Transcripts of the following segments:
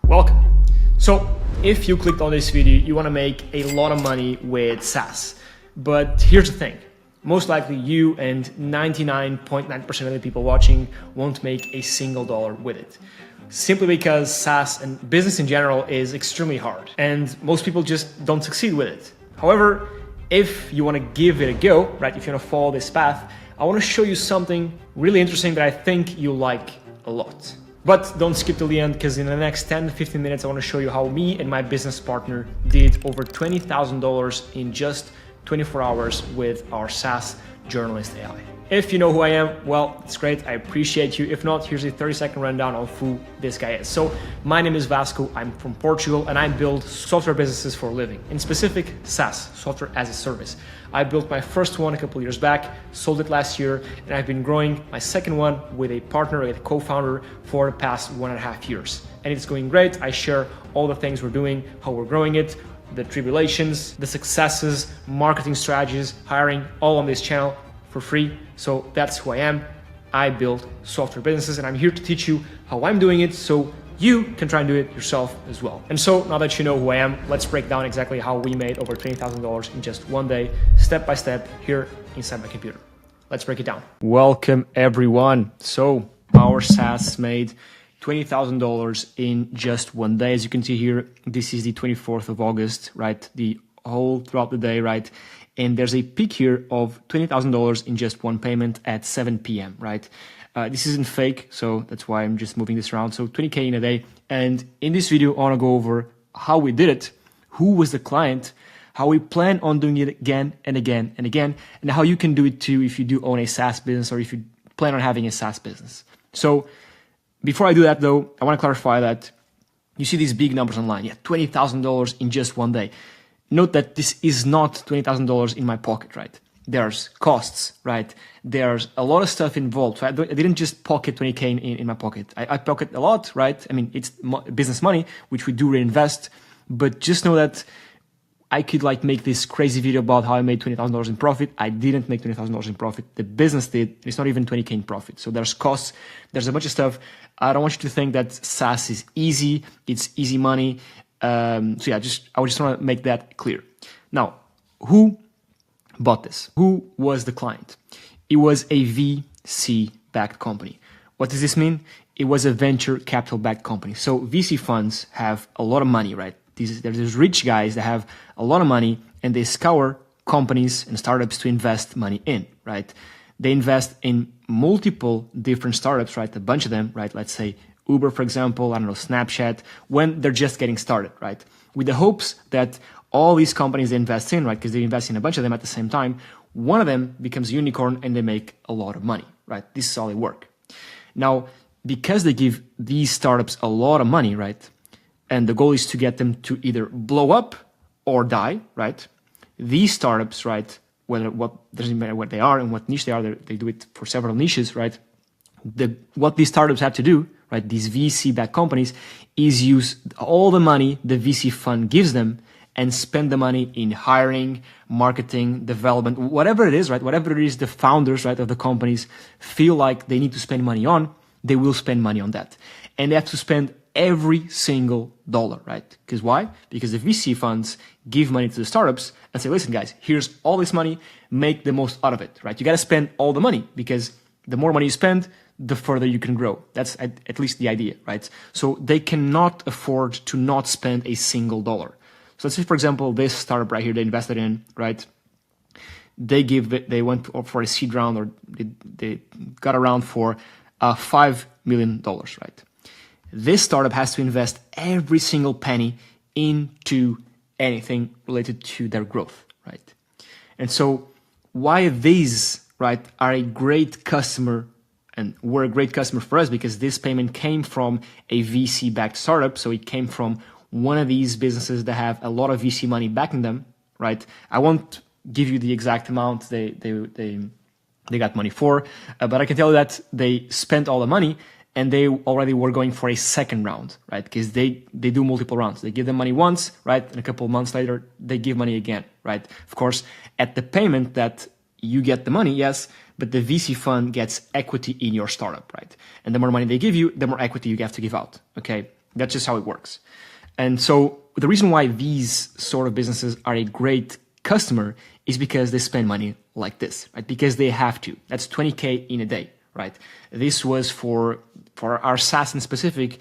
Welcome. So if you clicked on this video, you want to make a lot of money with SaaS. But here's the thing. Most likely you and 99.9% of the people watching won't make a single dollar with it. Simply because SaaS and business in general is extremely hard and most people just don't succeed with it. However, if you want to give it a go, right, if you want to follow this path, I want to show you something really interesting that I think you'll like a lot. But don't skip till the end, because in the next 10 to 15 minutes, I want to show you how me and my business partner did over $20,000 in just 24 hours with our SaaS journalist AI. If you know who I am, well, it's great. I appreciate you. If not, here's a 30-second rundown of who this guy is. So my name is Vasco. I'm from Portugal and I build software businesses for a living. In specific, SaaS, software as a service. I built my first one a couple years back, sold it last year, and I've been growing my second one with a partner, with a co-founder for the past 1.5 years. And it's going great. I share all the things we're doing, how we're growing it, the tribulations, the successes, marketing strategies, hiring, all on this channel for free. So that's who I am. I build software businesses and I'm here to teach you how I'm doing it so you can try and do it yourself as well. And so now that you know who I am, let's break down exactly how we made over $20,000 in just one day, step by step here inside my computer. Let's break it down. Welcome everyone. So our SaaS made $20,000 in just one day. As you can see here, this is the 24th of August, right? The whole throughout the day, right? And there's a peak here of $20,000 in just one payment at 7 p.m., right? This isn't fake, so that's why I'm just moving this around. So 20K in a day. And in this video, I want to go over how we did it, who was the client, how we plan on doing it again and again and again, and how you can do it too if you do own a SaaS business or if you plan on having a SaaS business. So before I do that though, I want to clarify that you see these big numbers online. Yeah, $20,000 in just one day. Note that this is not $20,000 in my pocket, right? There's costs, right? There's a lot of stuff involved. Right? I didn't just pocket 20K in my pocket. I pocket a lot, right? I mean, it's business money, which we do reinvest, but just know that I could like make this crazy video about how I made $20,000 in profit. I didn't make $20,000 in profit. The business did. It's not even 20K in profit. So there's costs. There's a bunch of stuff. I don't want you to think that SaaS is easy. It's easy money. So yeah, I just want to make that clear. Now, who bought this? Who was the client? It was a VC-backed company. What does this mean? It was a venture capital-backed company. So VC funds have a lot of money, right? There's these rich guys that have a lot of money and they scour companies and startups to invest money in, right? They invest in multiple different startups, right? A bunch of them, right? Let's say Uber, for example, I don't know, Snapchat, when they're just getting started, right? With the hopes that all these companies they invest in, right? Because they invest in a bunch of them at the same time, one of them becomes a unicorn and they make a lot of money, right? This is how they work. Now, because they give these startups a lot of money, right? And the goal is to get them to either blow up or die, right? These startups, right? Doesn't matter what they are and what niche they are, they do it for several niches, right? What these startups have to do, right, these VC-backed companies, is use all the money the VC fund gives them and spend the money in hiring, marketing, development, whatever it is, right? Whatever it is the founders, right, of the companies feel like they need to spend money on, they will spend money on that. And they have to spend every single dollar, right? Because why? Because the VC funds give money to the startups and say, listen, guys, here's all this money, make the most out of it, right? You got to spend all the money because the more money you spend, the further you can grow. That's at least the idea, right? So they cannot afford to not spend a single dollar. So let's say, for example, this startup right here they invested in, right? They went for a seed round or they got around for $5 million, right? This startup has to invest every single penny into anything related to their growth, right? And so why these, right, are a great customer and were a great customer for us, because this payment came from a VC-backed startup. So it came from one of these businesses that have a lot of VC money backing them, right? I won't give you the exact amount they got money for, but I can tell you that they spent all the money and they already were going for a second round, right? Because they do multiple rounds. They give them money once, right? And a couple of months later, they give money again, right? Of course, at the payment that you get the money, yes, but the VC fund gets equity in your startup, right? And the more money they give you, the more equity you have to give out, okay? That's just how it works. And so the reason why these sort of businesses are a great customer is because they spend money like this, right? Because they have to. That's 20K in a day, right? This was for our SaaS in specific,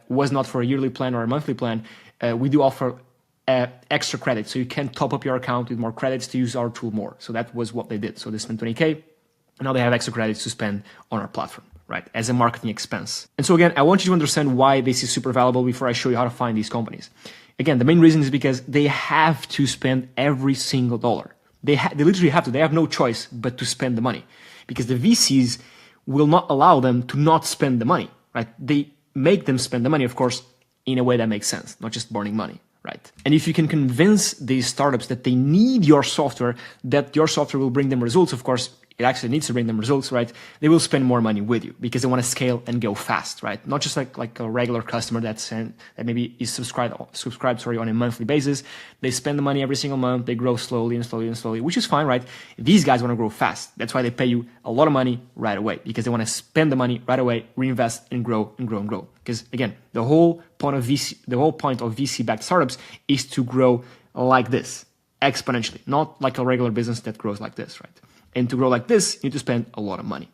was not for a yearly plan or a monthly plan. We do offer extra credit, so you can top up your account with more credits to use our tool more. So that was what they did. So they spent 20K, and now they have extra credits to spend on our platform, right, as a marketing expense. And so again, I want you to understand why this is super valuable before I show you how to find these companies. Again, the main reason is because they have to spend every single dollar. They literally have to. They have no choice but to spend the money, because the VCs will not allow them to not spend the money, right? They make them spend the money, of course, in a way that makes sense, not just burning money, right? And if you can convince these startups that they need your software, that your software will bring them results, of course, it actually needs to bring them results, right? They will spend more money with you because they want to scale and go fast, right? Not just like a regular customer that maybe is subscribed on a monthly basis. They spend the money every single month. They grow slowly and slowly and slowly, which is fine, right? These guys want to grow fast. That's why they pay you a lot of money right away, because they want to spend the money right away, reinvest and grow and grow and grow. Because again, the whole point of VC-backed startups is to grow like this, exponentially, not like a regular business that grows like this, right? And to grow like this, you need to spend a lot of money.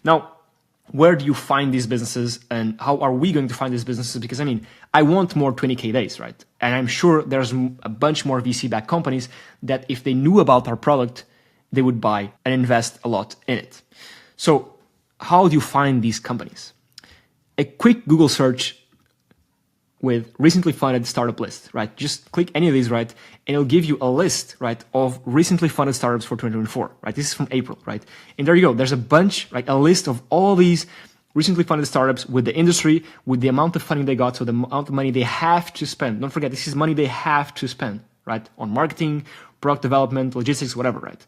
Now, where do you find these businesses, and how are we going to find these businesses? Because I mean, I want more 20K days, right? And I'm sure there's a bunch more VC-backed companies that if they knew about our product, they would buy and invest a lot in it. So how do you find these companies? A quick Google search with recently funded startup list, right? Just click any of these, right? And it'll give you a list, right, of recently funded startups for 2024, right? This is from April, right? And there you go. There's a bunch, like a list of all these recently funded startups with the industry, with the amount of funding they got, so the amount of money they have to spend. Don't forget, this is money they have to spend, right? On marketing, product development, logistics, whatever, right?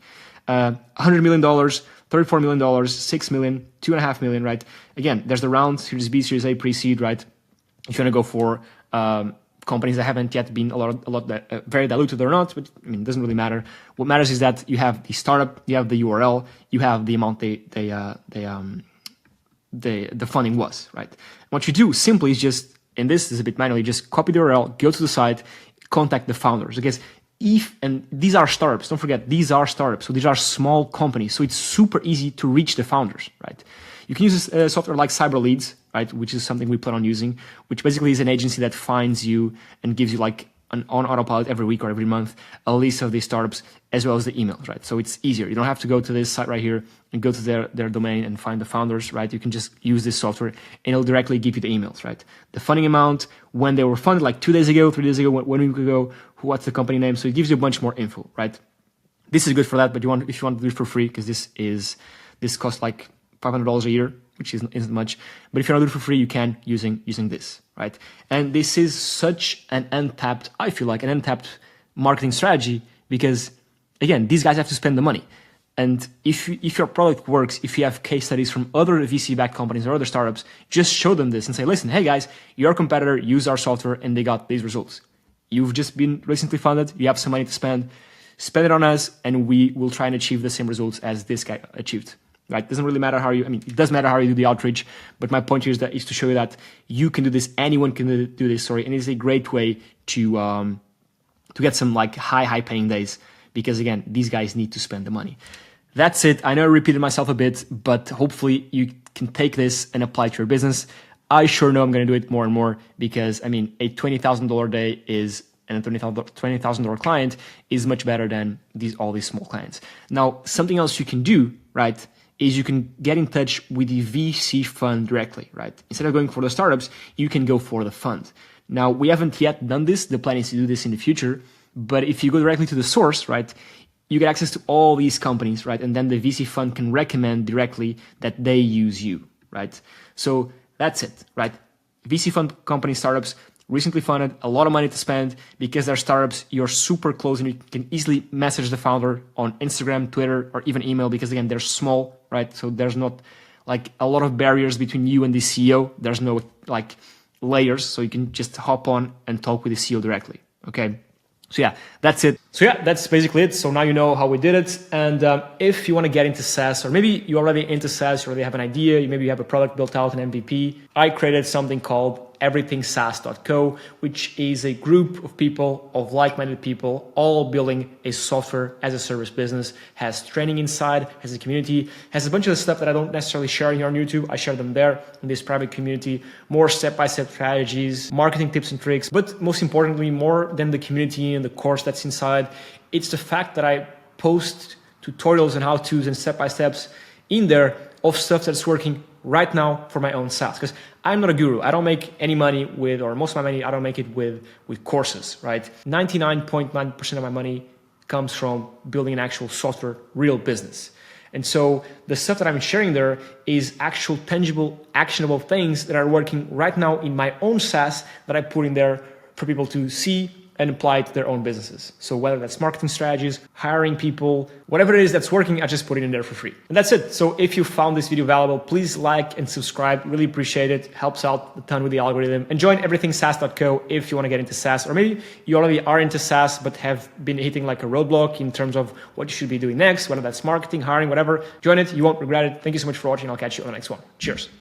$100 million, $34 million, $6 million, $2.5 million, right? Again, there's the rounds, Series B, Series A, pre-seed, right? If you want to go for companies that haven't yet been very diluted or not, but I mean, it doesn't really matter. What matters is that you have the startup, you have the URL, you have the amount the funding was, right? What you do simply is just, and this is a bit manually, just copy the URL, go to the site, contact the founders. Because and these are startups, don't forget, these are startups. So these are small companies. So it's super easy to reach the founders, right? You can use a software like CyberLeads, right, which is something we plan on using, which basically is an agency that finds you and gives you like on autopilot every week or every month a list of these startups as well as the emails, right? So it's easier. You don't have to go to this site right here and go to their domain and find the founders, right? You can just use this software and it'll directly give you the emails, right? The funding amount, when they were funded, like 2 days ago, 3 days ago, 1 week ago, what's the company name? So it gives you a bunch more info, right? This is good for that, but if you want to do it for free, because this costs like $500 a year, which isn't much. But if you want to do it for free, you can using this, right? And this is such an untapped, I feel like, an untapped marketing strategy, because again, these guys have to spend the money. And if your product works, if you have case studies from other VC-backed companies or other startups, just show them this and say, listen, hey guys, your competitor used our software and they got these results. You've just been recently funded, you have some money to spend it on us, and we will try and achieve the same results as this guy achieved. Right? Doesn't really matter it does matter how you do the outreach, but my point here is to show you that you can do this, anyone can do this, and it's a great way to get some like high paying days, because again, these guys need to spend the money. That's it. I know I repeated myself a bit, but hopefully you can take this and apply it to your business. I sure know I'm going to do it more and more, because I mean, a $20,000 day and a $20,000 client is much better than all these small clients. Now, something else you can do, right, is you can get in touch with the VC fund directly, right? Instead of going for the startups, you can go for the fund. Now, we haven't yet done this. The plan is to do this in the future. But if you go directly to the source, right, you get access to all these companies, right? And then the VC fund can recommend directly that they use you, right? So that's it, right? VC fund company startups, recently funded, a lot of money to spend. Because they're startups, you're super close and you can easily message the founder on Instagram, Twitter, or even email, because again, they're small, right? So there's not like a lot of barriers between you and the CEO. There's no like layers, so you can just hop on and talk with the CEO directly, okay? So yeah, that's it. So yeah, that's basically it. So now you know how we did it. And if you want to get into SaaS, or maybe you're already into SaaS, you already have an idea, maybe you have a product built out, an MVP, I created something called everythingsaas.co, which is a group of people, of like-minded people, all building a software as a service business, has training inside, has a community, has a bunch of stuff that I don't necessarily share here on YouTube. I share them there in this private community, more step-by-step strategies, marketing tips and tricks, but most importantly, more than the community and the course that's inside, it's the fact that I post tutorials and how-tos and step-by-steps in there of stuff that's working right now for my own SaaS. Because I'm not a guru. I don't make any money with, or most of my money, I don't make it with courses, right? 99.9% of my money comes from building an actual software, real business. And so the stuff that I'm sharing there is actual, tangible, actionable things that are working right now in my own SaaS that I put in there for people to see and apply it to their own businesses. So whether that's marketing strategies, hiring people, whatever it is that's working, I just put it in there for free. And that's it. So if you found this video valuable, please like and subscribe. Really appreciate it. Helps out a ton with the algorithm. And join everythingsaas.co if you want to get into SaaS, or maybe you already are into SaaS but have been hitting like a roadblock in terms of what you should be doing next, whether that's marketing, hiring, whatever. Join it. You won't regret it. Thank you so much for watching. I'll catch you on the next one. Cheers.